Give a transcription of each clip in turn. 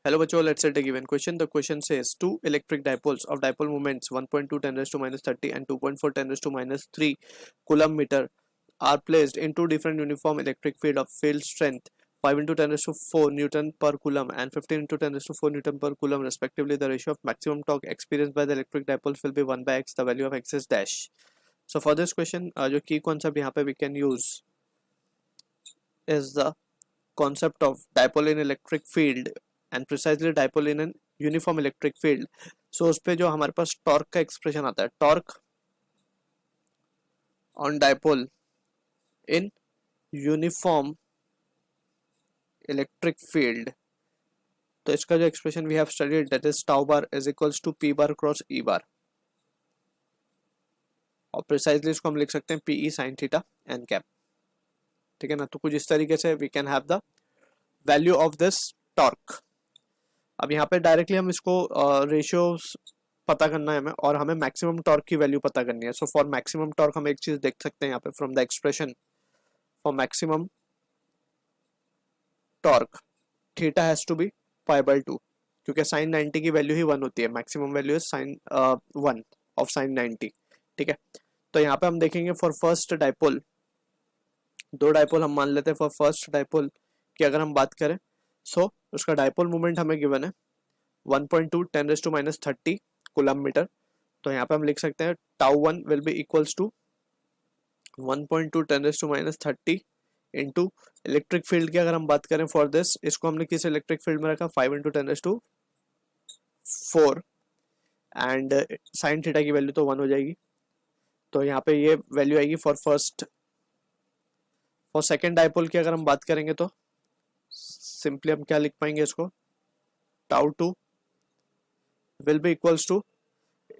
Hello बच्चों, let's set a given question. The question says two electric dipoles of dipole moments 1.2 10 raised to minus 30 and 2.4 10 raised to minus 3 coulomb meter are placed in two different uniform electric field of field strength 5 into 10 raised to 4 Newton per coulomb and 15 into 10 raised to 4 Newton per coulomb respectively. The ratio of maximum torque experienced by the electric dipoles will be 1 by x. The value of x is dash. So for this question, जो key concept यहाँ पे we can use is the concept of dipole in electric field and precisely dipole in an uniform electric field. So उस पे जो हमारे पास torque का expression आता है, torque on dipole in uniform electric field, तो इसका जो expression we have studied that is tau bar is equals to p bar cross E bar, और प्रिसाइजली इसको हम लिख सकते हैं p E sine theta n cap. ठीक है ना. तो कुछ इस तरीके से we can have the value of this torque. अब यहाँ पे डायरेक्टली हम इसको रेशियोज पता करना है हमें, और हमें मैक्सिमम टॉर्क की वैल्यू पता करनी है. सो फॉर मैक्सिमम टॉर्क हम एक चीज देख सकते हैं यहाँ पे from the expression for maximum torque theta has to be pi by 2, क्योंकि साइन 90 की वैल्यू ही 1 होती है. Maximum value is sine 1 of sine 90. ठीक है. तो यहाँ पे हम देखेंगे फॉर फर्स्ट डाइपोल, दो डाइपोल हम मान लेते हैं. फॉर फर्स्ट डाइपोल की अगर हम बात करें, सो उसका डाइपोल मोमेंट हमें गिवन है 1.2 10 raise to minus 30 coulomb metre. तो यहाँ पे हम लिख सकते हैं tau 1 will be equals to 1.2 10 raise to minus 30 into electric field की अगर हम बात करें फॉर दिस, इसको हमने किस इलेक्ट्रिक फील्ड में रखा 5 into 10 raise to 4 and sine theta की वैल्यू तो 1 हो जाएगी. तो यहाँ पे ये वैल्यू आएगी for first. For second dipole की अगर हम बात करेंगे तो सिंपली हम क्या लिख पाएंगे इसको, tau 2 will be equals to,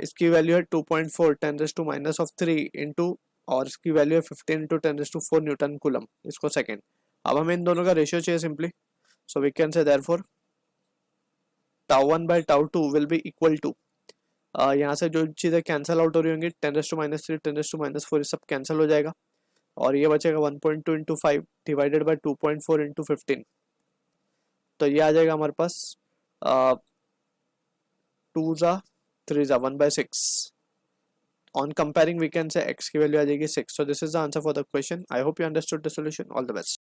इसकी वैल्यू है 2.4 10 raise to minus of 3 into, और इसकी वैल्यू है 15 into 10 raise to 4 newton coulomb. इसको सेकेंड. अब हमें इन दोनों का रेशियो चाहिए simply. So we can say therefore tau 1 by tau 2 will be equal to, यहाँ से जो चीज़ें कैंसिल आउट हो रही होंगी 10 raise to minus 3 10 raise to minus 4 ये सब कैंसिल हो जाएगा, और ये बचेगा 1.2 इंटू 5 डिवाइडेड बाई 2.4 इंटू 15. तो ये आ जाएगा हमारे पास 2 ज़ा 3 ज़ा 1 by 6. On comparing, we can say x की वैल्यू आ जाएगी 6. So this is the answer for the question. I hope you understood the solution. All the best.